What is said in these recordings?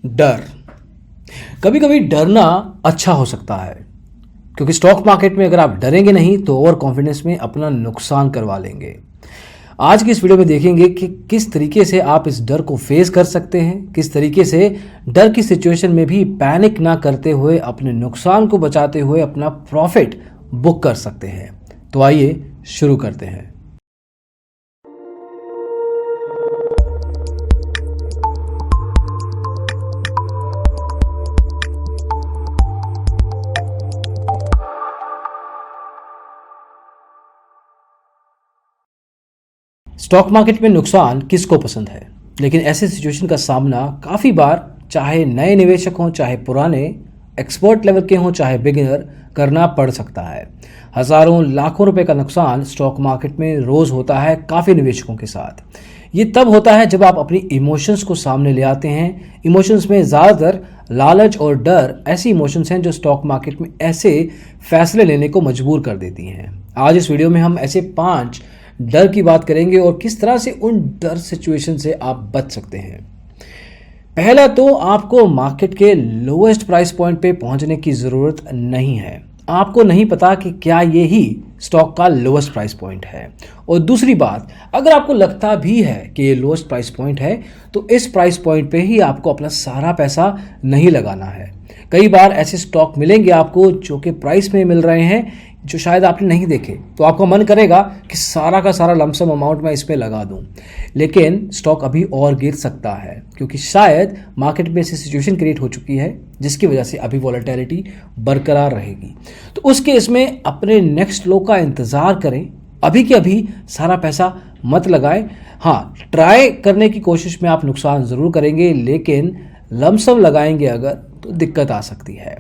डर। कभी कभी डरना अच्छा हो सकता है, क्योंकि स्टॉक मार्केट में अगर आप डरेंगे नहीं तो ओवर कॉन्फिडेंस में अपना नुकसान करवा लेंगे। आज की इस वीडियो में देखेंगे कि किस तरीके से आप इस डर को फेस कर सकते हैं, किस तरीके से डर की सिचुएशन में भी पैनिक ना करते हुए अपने नुकसान को बचाते हुए अपना प्रॉफिट बुक कर सकते हैं। तो आइए शुरू करते हैं। स्टॉक मार्केट में नुकसान किसको पसंद है, लेकिन ऐसे सिचुएशन का सामना काफ़ी बार चाहे नए निवेशक हों, चाहे पुराने एक्सपर्ट लेवल के हों, चाहे बिगिनर, करना पड़ सकता है। हज़ारों लाखों रुपए का नुकसान स्टॉक मार्केट में रोज़ होता है काफ़ी निवेशकों के साथ। ये तब होता है जब आप अपनी इमोशंस को सामने ले आते हैं। इमोशंस में ज़्यादातर लालच और डर ऐसी इमोशंस हैं जो स्टॉक मार्केट में ऐसे फैसले लेने को मजबूर कर देती हैं। आज इस वीडियो में हम ऐसे 5 डर की बात करेंगे और किस तरह से उन डर सिचुएशन से आप बच सकते हैं। पहला तो आपको मार्केट के लोएस्ट प्राइस पॉइंट पे पहुंचने की ज़रूरत नहीं है। आपको नहीं पता कि क्या ये ही स्टॉक का लोएस्ट प्राइस पॉइंट है। और दूसरी बात, अगर आपको लगता भी है कि ये लोएस्ट प्राइस पॉइंट है तो इस प्राइस पॉइंट पे ही आपको अपना सारा पैसा नहीं लगाना है। कई बार ऐसे स्टॉक मिलेंगे आपको जो कि प्राइस में मिल रहे हैं जो शायद आपने नहीं देखे, तो आपका मन करेगा कि सारा का सारा लमसम अमाउंट मैं इस पे लगा दूं, लेकिन स्टॉक अभी और गिर सकता है क्योंकि शायद मार्केट में ऐसी सिचुएशन क्रिएट हो चुकी है जिसकी वजह से अभी वॉलेटिलिटी बरकरार रहेगी। तो उस केस में अपने नेक्स्ट लो का इंतज़ार करें, अभी के अभी सारा पैसा मत लगाएं। हाँ, ट्राई करने की कोशिश में आप नुकसान ज़रूर करेंगे, लेकिन लमसम लगाएंगे अगर तो दिक्कत आ सकती है।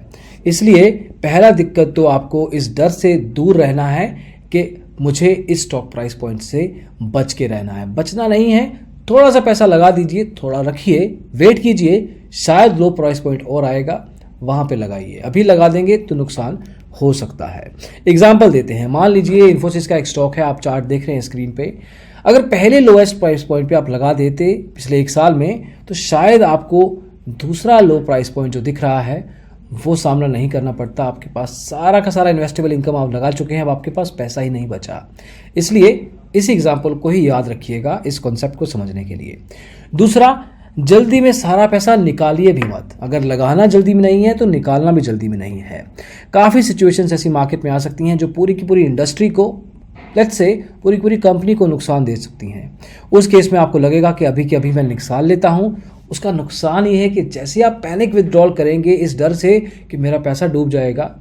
इसलिए पहला दिक्कत तो आपको इस डर से दूर रहना है कि मुझे इस स्टॉक प्राइस पॉइंट से बच के रहना है। बचना नहीं है, थोड़ा सा पैसा लगा दीजिए, थोड़ा रखिए, वेट कीजिए, शायद लो प्राइस पॉइंट और आएगा, वहाँ पे लगाइए। अभी लगा देंगे तो नुकसान हो सकता है। एग्जाम्पल देते हैं, मान लीजिए इन्फोसिस का एक स्टॉक है, आप चार्ट देख रहे हैं स्क्रीन पे। अगर पहले लोएस्ट प्राइस पॉइंट पे आप लगा देते पिछले 1 साल में तो शायद आपको दूसरा लो प्राइस पॉइंट जो दिख रहा है वो सामना नहीं करना पड़ता। आपके पास सारा का सारा इन्वेस्टेबल इनकम आप लगा चुके हैं, अब आपके पास पैसा ही नहीं बचा। इसलिए इस एग्जाम्पल को ही याद रखिएगा इस कॉन्सेप्ट को समझने के लिए। दूसरा, जल्दी में सारा पैसा निकालिए भी मत। अगर लगाना जल्दी में नहीं है तो निकालना भी जल्दी में नहीं है। काफ़ी सिचुएशंस ऐसी मार्केट में आ सकती हैं जो पूरी की पूरी इंडस्ट्री को, लेट्स से पूरी कंपनी को नुकसान दे सकती हैं। उस केस में आपको लगेगा कि अभी के अभी मैं निकाल लेता हूँ। उसका नुकसान ये है कि जैसे आप पैनिक विथड्रॉल करेंगे इस डर से कि मेरा पैसा डूब जाएगा,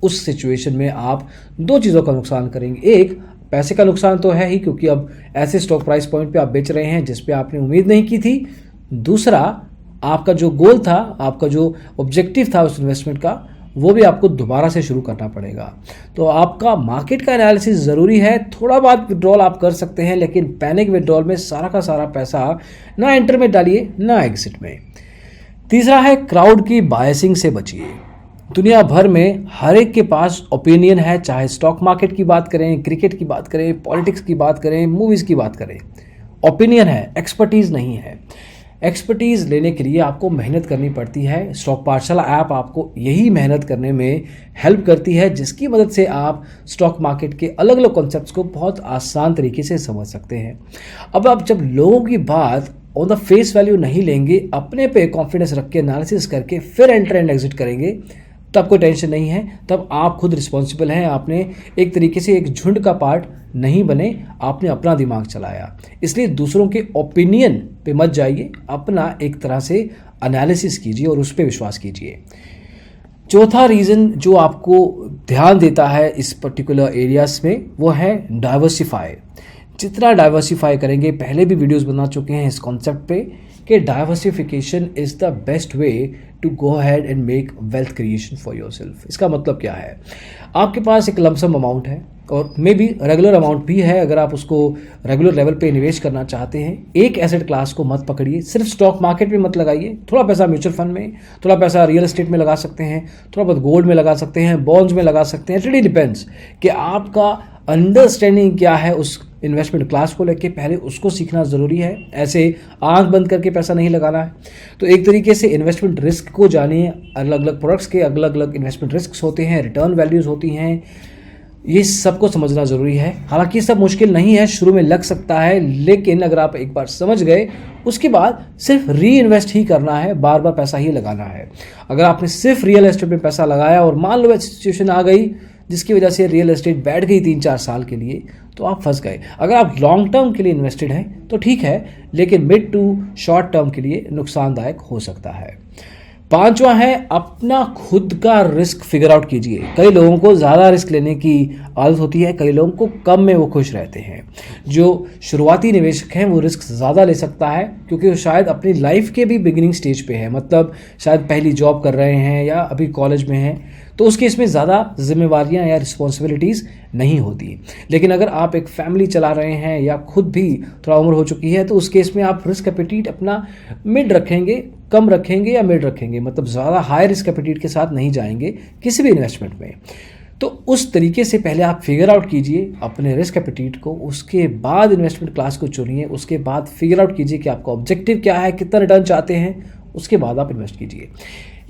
उस सिचुएशन में आप 2 चीज़ों का नुकसान करेंगे। एक, पैसे का नुकसान तो है ही, क्योंकि अब ऐसे स्टॉक प्राइस पॉइंट पे आप बेच रहे हैं जिस पे आपने उम्मीद नहीं की थी। दूसरा, आपका जो गोल था, आपका जो ऑब्जेक्टिव था उस इन्वेस्टमेंट का, वो भी आपको दोबारा से शुरू करना पड़ेगा। तो आपका मार्केट का एनालिसिस ज़रूरी है। थोड़ा बहुत विड्रॉल आप कर सकते हैं, लेकिन पैनिक विड्रॉल में सारा का सारा पैसा ना एंटर में डालिए ना एग्जिट में। तीसरा है, क्राउड की बायसिंग से बचिए। दुनिया भर में हर एक के पास ओपिनियन है, चाहे स्टॉक मार्केट की बात करें, क्रिकेट की बात करें, पॉलिटिक्स की बात करें, मूवीज़ की बात करें। ओपिनियन है, एक्सपर्टीज़ नहीं है। एक्सपर्टीज़ लेने के लिए आपको मेहनत करनी पड़ती है। स्टॉक पाठशाला ऐप आपको यही मेहनत करने में हेल्प करती है, जिसकी मदद से आप स्टॉक मार्केट के अलग अलग कॉन्सेप्ट्स को बहुत आसान तरीके से समझ सकते हैं। अब आप जब लोगों की बात ऑन द फेस वैल्यू नहीं लेंगे, अपने पे कॉन्फिडेंस रख के एनालिसिस करके फिर एंटर एंड एग्जिट करेंगे, तब कोई टेंशन नहीं है। तब आप खुद रिस्पॉन्सिबल हैं। आपने एक तरीके से एक झुंड का पार्ट नहीं बने, आपने अपना दिमाग चलाया। इसलिए दूसरों के ओपिनियन पे मत जाइए, अपना एक तरह से एनालिसिस कीजिए और उस पर विश्वास कीजिए। चौथा रीज़न जो आपको ध्यान देता है इस पर्टिकुलर एरियाज में, वो है डाइवर्सिफाई। जितना डाइवर्सिफाई करेंगे, पहले भी वीडियोस बना चुके हैं इस कॉन्सेप्ट पे कि diversification is the best way to go ahead and make wealth creation for yourself. इसका मतलब क्या है? आपके पास एक लमसम अमाउंट है और मे बी रेगुलर अमाउंट भी है। अगर आप उसको रेगुलर लेवल पे निवेश करना चाहते हैं, एक एसेट क्लास को मत पकड़िए। सिर्फ स्टॉक मार्केट में मत लगाइए। थोड़ा पैसा म्यूचुअल फंड में, थोड़ा पैसा रियल एस्टेट में लगा सकते हैं, थोड़ा बहुत गोल्ड में लगा सकते हैं, बॉन्ड्स में लगा सकते हैं। इट रियली डिपेंड्स कि आपका अंडरस्टैंडिंग क्या है उस इन्वेस्टमेंट क्लास को लेके पहले उसको सीखना ज़रूरी है। ऐसे आंख बंद करके पैसा नहीं लगाना है। तो एक तरीके से इन्वेस्टमेंट रिस्क को जानिए। अलग अलग प्रोडक्ट्स के अलग अलग इन्वेस्टमेंट रिस्क होते हैं, रिटर्न वैल्यूज़ होती हैं, ये सबको समझना ज़रूरी है। हालांकि सब मुश्किल नहीं है, शुरू में लग सकता है, लेकिन अगर आप एक बार समझ गए उसके बाद सिर्फ री इन्वेस्ट ही करना है, बार बार पैसा ही लगाना है। अगर आपने सिर्फ रियल एस्टेट में पैसा लगाया और मान लो ऐसी सिचुएशन आ गई जिसकी वजह से रियल एस्टेट बैठ गई 3-4 साल के लिए, तो आप फंस गए। अगर आप लॉन्ग टर्म के लिए इन्वेस्टेड हैं तो ठीक है, लेकिन मिड टू शॉर्ट टर्म के लिए नुकसानदायक हो सकता है। 5वां है, अपना खुद का रिस्क फिगर आउट कीजिए। कई लोगों को ज़्यादा रिस्क लेने की आदत होती है, कई लोगों को कम में वो खुश रहते हैं। जो शुरुआती निवेशक हैं वो रिस्क ज़्यादा ले सकता है क्योंकि वो शायद अपनी लाइफ के भी बिगिनिंग स्टेज पे है, मतलब शायद पहली जॉब कर रहे हैं या अभी कॉलेज में हैं, तो उस केस में ज़्यादा जिम्मेवारियां या रिस्पॉन्सिबिलिटीज़ नहीं होती। लेकिन अगर आप एक फैमिली चला रहे हैं या खुद भी थोड़ा उम्र हो चुकी है, तो उस केस में आप रिस्क एपेटाइट अपना मिड रखेंगे, कम रखेंगे या मिड रखेंगे, मतलब ज़्यादा हाई रिस्क एपेटाइट के साथ नहीं जाएंगे किसी भी इन्वेस्टमेंट में। तो उस तरीके से पहले आप फिगर आउट कीजिए अपने रिस्क एपेटाइट को, उसके बाद इन्वेस्टमेंट क्लास को चुनिए, उसके बाद फिगर आउट कीजिए कि आपका ऑब्जेक्टिव क्या है, कितना रिटर्न चाहते हैं, उसके बाद आप इन्वेस्ट कीजिए।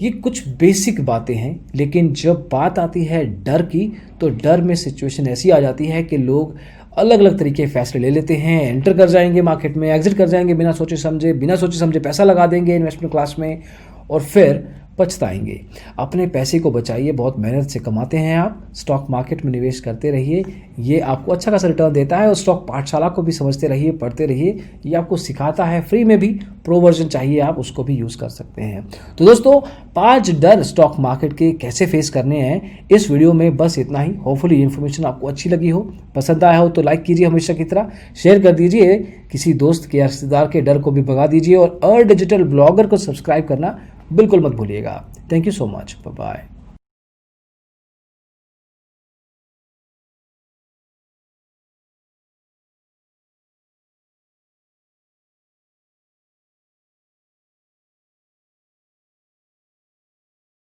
ये कुछ बेसिक बातें हैं, लेकिन जब बात आती है डर की, तो डर में सिचुएशन ऐसी आ जाती है कि लोग अलग अलग तरीके के फैसले ले लेते हैं। एंटर कर जाएंगे मार्केट में, एग्जिट कर जाएंगे बिना सोचे समझे पैसा लगा देंगे इन्वेस्टमेंट क्लास में और फिर पछताएंगे। अपने पैसे को बचाइए, बहुत मेहनत से कमाते हैं आप, स्टॉक मार्केट में निवेश करते रहिए, ये आपको अच्छा खासा रिटर्न देता है। और स्टॉक पाठशाला को भी समझते रहिए, पढ़ते रहिए, ये आपको सिखाता है फ्री में भी। प्रो वर्जन चाहिए आप उसको भी यूज़ कर सकते हैं। तो दोस्तों, 5 डर स्टॉक मार्केट के कैसे फेस करने हैं, इस वीडियो में बस इतना ही। होपफुली इन्फॉर्मेशन आपको अच्छी लगी हो, पसंद आया हो तो लाइक कीजिए, हमेशा की तरह शेयर कर दीजिए, किसी दोस्त के या रिश्तेदार के डर को भी भगा दीजिए और डिजिटल ब्लॉगर को सब्सक्राइब करना बिल्कुल मत भूलिएगा। Thank you so much, bye bye.